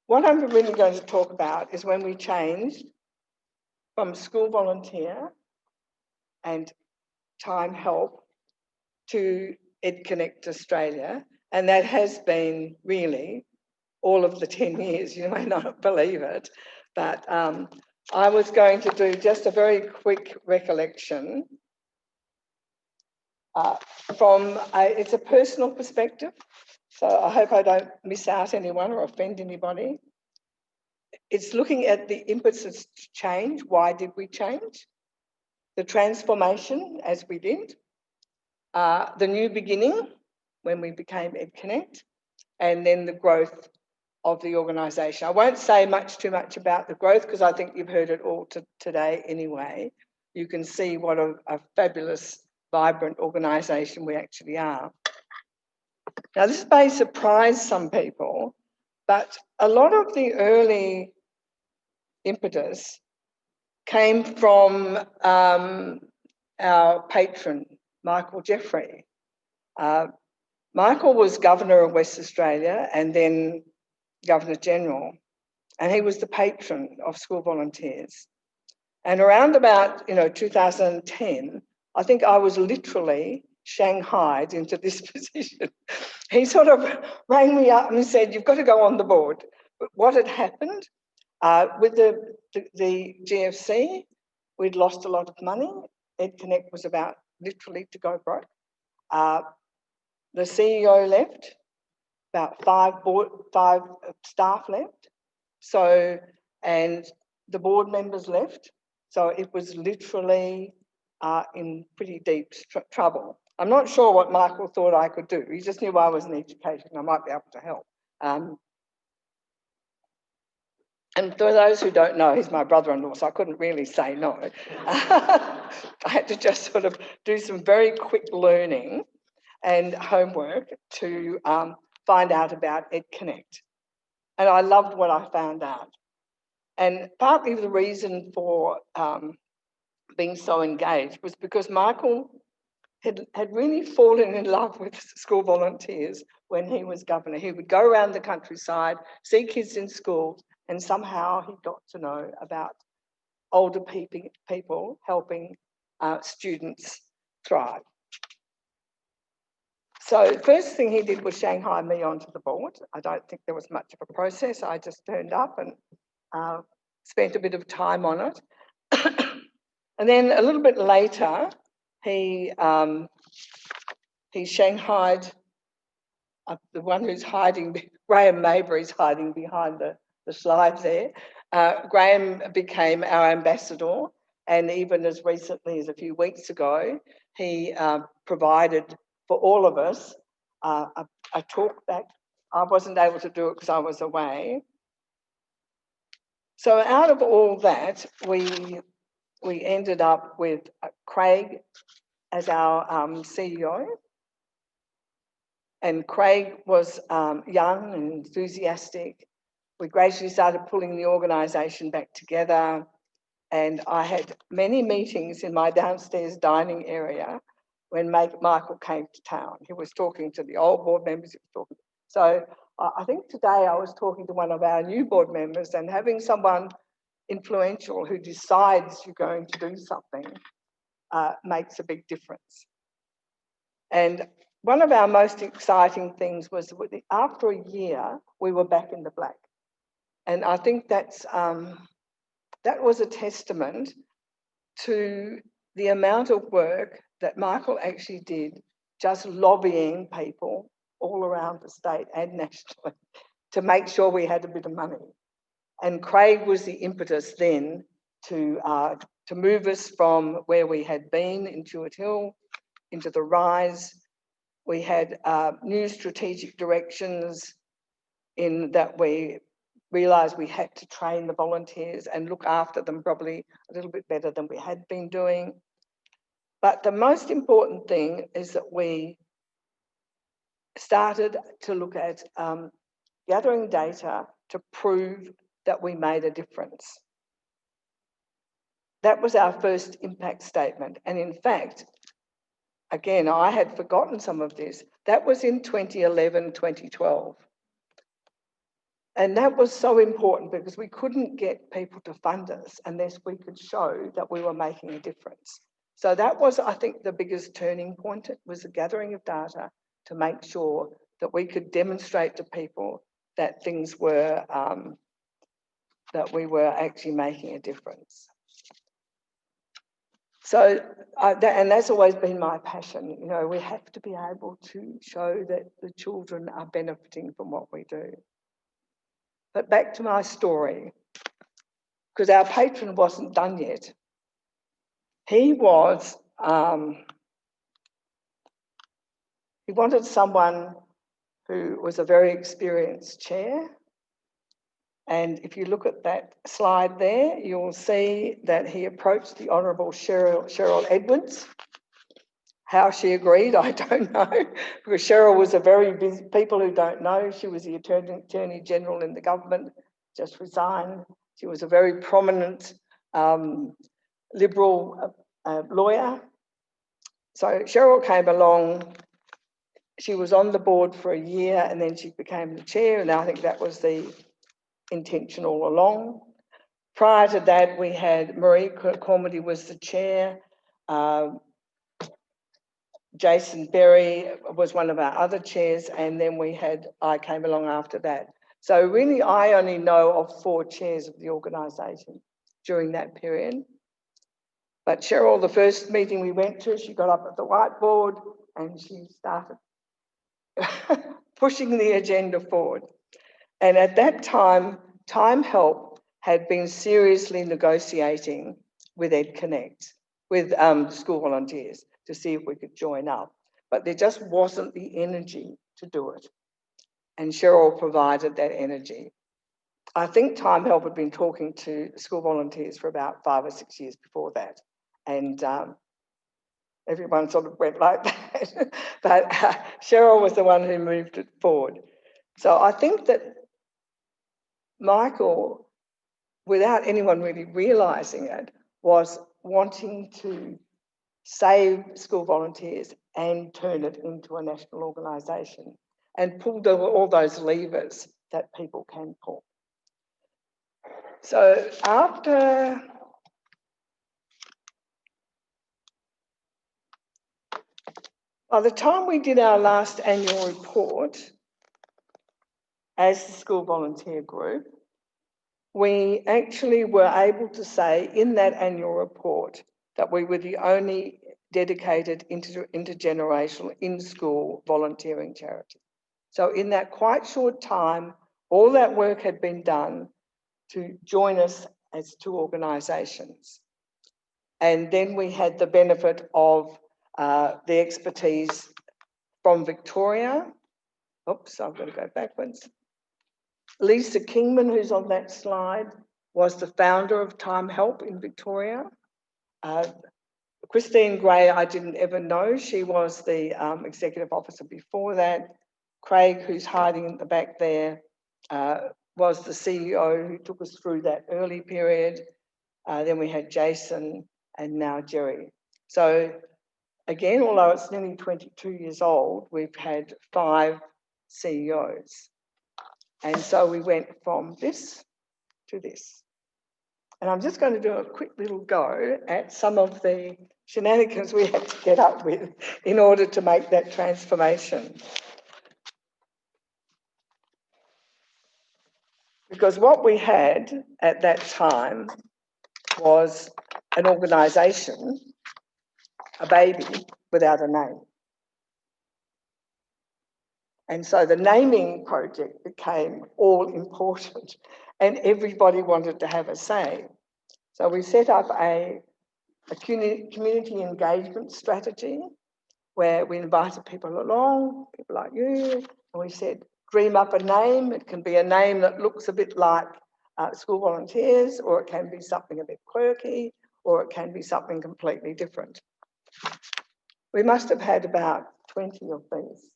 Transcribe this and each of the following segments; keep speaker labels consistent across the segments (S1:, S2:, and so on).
S1: what I'm really going to talk about is when we changed from school volunteer and time help to EdConnect Australia. And that has been really all of the 10 years. You may not believe it, but I was going to do just a very quick recollection it's a personal perspective, so I hope I don't miss out anyone or offend anybody. It's looking at the impetus to change. Why did we change? The transformation as we did, the new beginning when we became EdConnect, and then the growth of the organisation. I won't say too much about the growth because I think you've heard it all today anyway. You can see what a fabulous, vibrant organisation we actually are. Now, this may surprise some people, but a lot of the early impetus came from our patron, Michael Jeffery. Michael was Governor of West Australia and then Governor-General, and he was the patron of school volunteers. And around about 2010, I think I was literally shanghaied into this position. He sort of rang me up and said, "You've got to go on the board." But what had happened with the GFC, we'd lost a lot of money. EdConnect was about literally to go broke. The CEO left, about five staff left, and the board members left. So it was literally in pretty deep trouble. I'm not sure what Michael thought I could do. He just knew I was in education. I might be able to help. And for those who don't know, he's my brother-in-law, so I couldn't really say no. I had to just sort of do some very quick learning and homework to find out about EdConnect. And I loved what I found out. And partly the reason for being so engaged was because Michael had really fallen in love with school volunteers when he was governor. He would go around the countryside, see kids in schools, and somehow he got to know about older people helping students thrive. So the first thing he did was Shanghai me onto the board. I don't think there was much of a process. I just turned up and spent a bit of time on it. And then a little bit later, he Shanghaied the one who's hiding, Graham Mabry's hiding behind the slides there. Graham became our ambassador, and even as recently as a few weeks ago, he provided for all of us a talk back. I wasn't able to do it because I was away. So out of all that, we ended up with Craig as our CEO. And Craig was young and enthusiastic. We gradually started pulling the organisation back together, and I had many meetings in my downstairs dining area when Michael came to town. He was talking to the old board members. So I think today I was talking to one of our new board members, and having someone influential who decides you're going to do something makes a big difference. And one of our most exciting things was after a year, we were back in the black. And I think that was a testament to the amount of work that Michael actually did just lobbying people all around the state and nationally to make sure we had a bit of money. And Craig was the impetus then to move us from where we had been in Jewett Hill into the rise. We had new strategic directions in that we realised we had to train the volunteers and look after them probably a little bit better than we had been doing. But the most important thing is that we started to look at gathering data to prove that we made a difference. That was our first impact statement. And in fact, again, I had forgotten some of this. That was in 2011, 2012. And that was so important because we couldn't get people to fund us unless we could show that we were making a difference. So that was, I think, the biggest turning point. It was the gathering of data to make sure that we could demonstrate to people that things were, that we were actually making a difference. So, and that's always been my passion. You know, we have to be able to show that the children are benefiting from what we do. But back to my story, because our patron wasn't done yet. He was, he wanted someone who was a very experienced chair. And if you look at that slide there, you'll see that he approached the Honourable Cheryl Edwards. How she agreed, I don't know, because Cheryl was a very busy, people who don't know, she was the Attorney General in the government, just resigned. She was a very prominent Liberal lawyer. So Cheryl came along, she was on the board for a year and then she became the chair, and I think that was the intention all along. Prior to that, we had Marie Cormody was the chair. Jason Berry was one of our other chairs, and then I came along after that. So really, I only know of 4 chairs of the organisation during that period. But Cheryl, the first meeting we went to, she got up at the whiteboard and she started pushing the agenda forward. And at that time, Time Help had been seriously negotiating with EdConnect, with school volunteers, to see if we could join up. But there just wasn't the energy to do it. And Cheryl provided that energy. I think Time Help had been talking to school volunteers for about 5 or 6 years before that. And everyone sort of went like that. But Cheryl was the one who moved it forward. So I think that Michael, without anyone really realising it, was wanting to save school volunteers and turn it into a national organisation and pulled all those levers that people can pull. So by the time we did our last annual report as the school volunteer group, we actually were able to say in that annual report that we were the only dedicated intergenerational in-school volunteering charity. So in that quite short time, all that work had been done to join us as 2 organisations. And then we had the benefit of the expertise from Victoria. Oops, I've got to go backwards. Lisa Kingman, who's on that slide, was the founder of Time Help in Victoria. Christine Gray, I didn't ever know. She was the executive officer before that. Craig, who's hiding in the back there, was the CEO who took us through that early period. Then we had Jason and now Jerry. So again, although it's nearly 22 years old, we've had 5 CEOs. And so we went from this to this. And I'm just going to do a quick little go at some of the shenanigans we had to get up with in order to make that transformation. Because what we had at that time was an organisation, a baby, without a name. And so the naming project became all important and everybody wanted to have a say. So we set up a community engagement strategy where we invited people along, people like you, and we said, dream up a name. It can be a name that looks a bit like school volunteers, or it can be something a bit quirky, or it can be something completely different. We must have had about 20 of these.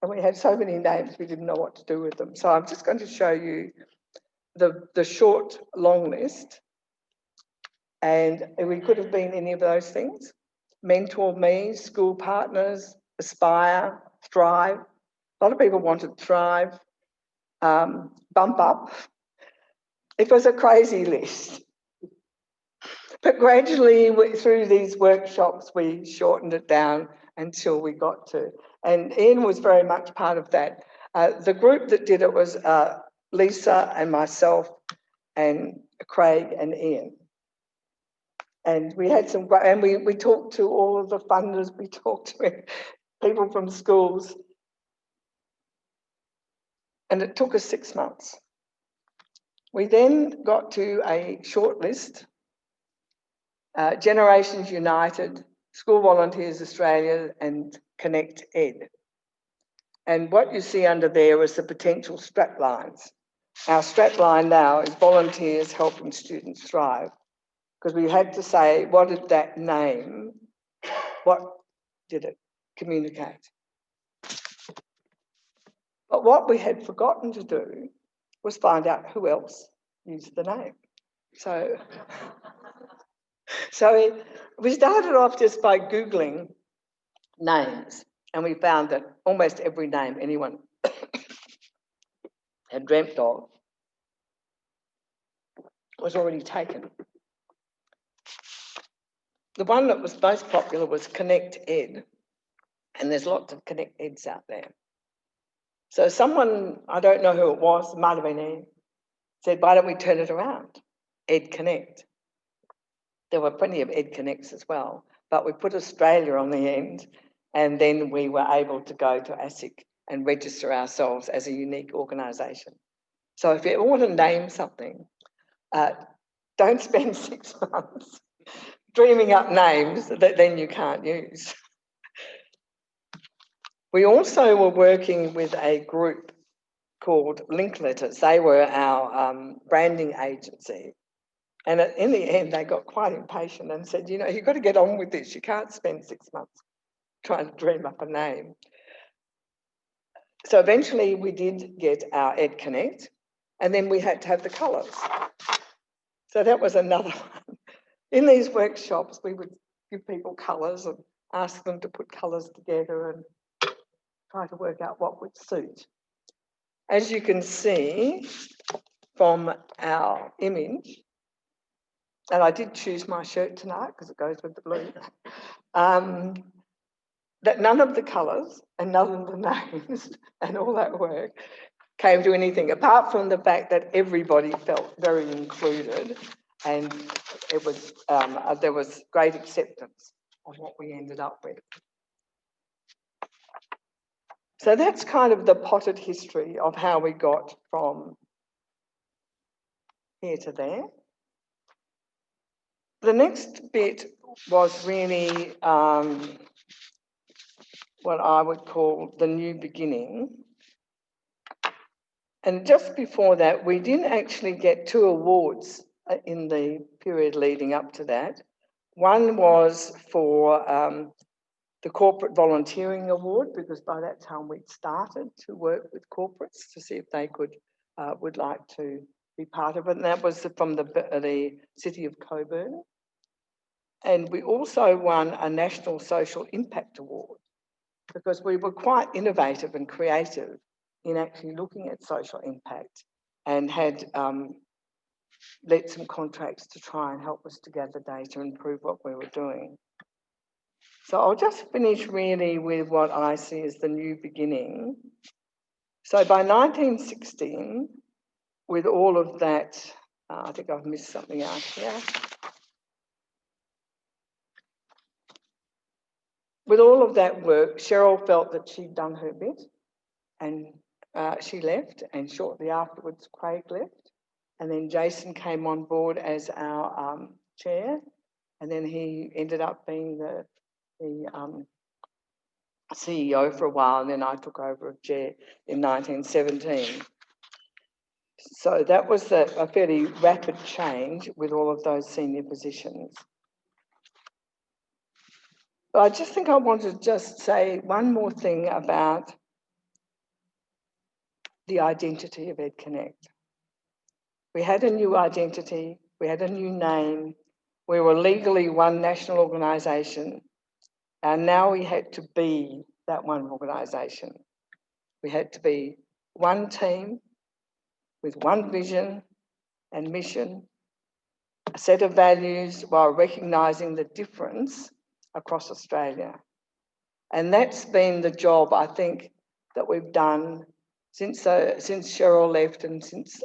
S1: And we had so many names, we didn't know what to do with them. So I'm just going to show you the short, long list. And we could have been any of those things. Mentor Me, School Partners, Aspire, Thrive. A lot of people wanted Thrive. bump up. It was a crazy list. But gradually, through these workshops, we shortened it down until we got to, and Ian was very much part of that. The group that did it was Lisa and myself and Craig and Ian. And we had some great, and we talked to all of the funders, we talked to people from schools. And it took us 6 months. We then got to a short list, Generations United, School Volunteers Australia and Connect Ed. And what you see under there is the potential strap lines. Our strap line now is volunteers helping students thrive, because we had to say, what did that name, what did it communicate? But what we had forgotten to do was find out who else used the name. So we started off just by Googling names, and we found that almost every name anyone had dreamt of was already taken. The one that was most popular was Connect Ed, and there's lots of Connect Eds out there. So someone, I don't know who it was, it might have been Ed, said, why don't we turn it around? EdConnect. There were plenty of EdConnects as well, but we put Australia on the end, and then we were able to go to ASIC and register ourselves as a unique organisation. So if you ever want to name something, don't spend 6 months dreaming up names that then you can't use. We also were working with a group called Linkletters. They were our branding agency. And in the end, they got quite impatient and said, you know, you've got to get on with this. You can't spend 6 months trying to dream up a name. So eventually we did get our EdConnect, and then we had to have the colours. So that was another one. In these workshops, we would give people colours and ask them to put colours together and try to work out what would suit. As you can see from our image, and I did choose my shirt tonight because it goes with the blue, that none of the colours and none of the names and all that work came to anything, apart from the fact that everybody felt very included, and it was there was great acceptance of what we ended up with. So that's kind of the potted history of how we got from here to there. The next bit was really what I would call the new beginning. And just before that, we did actually get 2 awards in the period leading up to that. One was for the Corporate Volunteering Award, because by that time we'd started to work with corporates to see if they would like to be part of it. And that was from the City of Coburn. And we also won a National Social Impact Award, because we were quite innovative and creative in actually looking at social impact, and had let some contracts to try and help us to gather data and improve what we were doing. So I'll just finish really with what I see as the new beginning. So by 1916, with all of that, I think I've missed something out here. With all of that work, Cheryl felt that she'd done her bit, and she left, and shortly afterwards Craig left, and then Jason came on board as our chair, and then he ended up being the CEO for a while, and then I took over as chair in 1917. So that was a fairly rapid change with all of those senior positions. But I just think I want to just say one more thing about the identity of EdConnect. We had a new identity, we had a new name, we were legally one national organisation, and now we had to be that one organisation. We had to be one team, with one vision and mission, a set of values, while recognising the difference across Australia. And that's been the job, I think, that we've done since Cheryl left, and since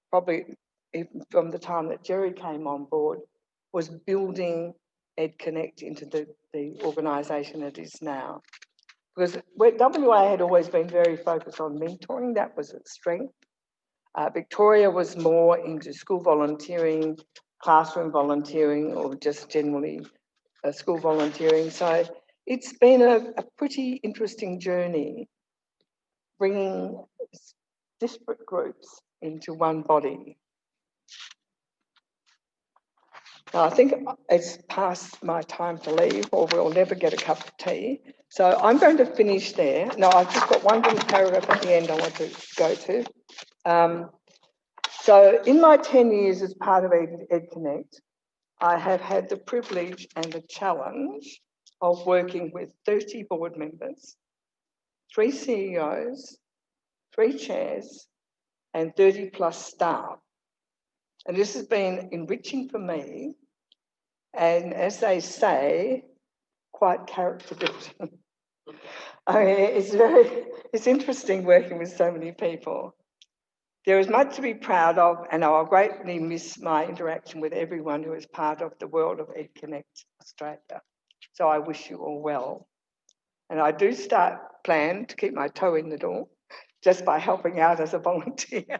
S1: probably even from the time that Jerry came on board, was building EdConnect into the organisation it is now. Because WA had always been very focused on mentoring, that was its strength. Victoria was more into school volunteering, classroom volunteering, or just generally school volunteering. So it's been a pretty interesting journey, bringing disparate groups into one body. Now, I think it's past my time to leave, or we'll never get a cup of tea. So I'm going to finish there. No, I've just got one little paragraph at the end I want to go to. So in my 10 years as part of EdConnect, I have had the privilege and the challenge of working with 30 board members, 3 CEOs, 3 chairs, and 30 plus staff. And this has been enriching for me, and as they say, quite character building. I mean, it's interesting working with so many people. There is much to be proud of, and I'll greatly miss my interaction with everyone who is part of the world of EdConnect Australia. So I wish you all well. And I do plan to keep my toe in the door just by helping out as a volunteer.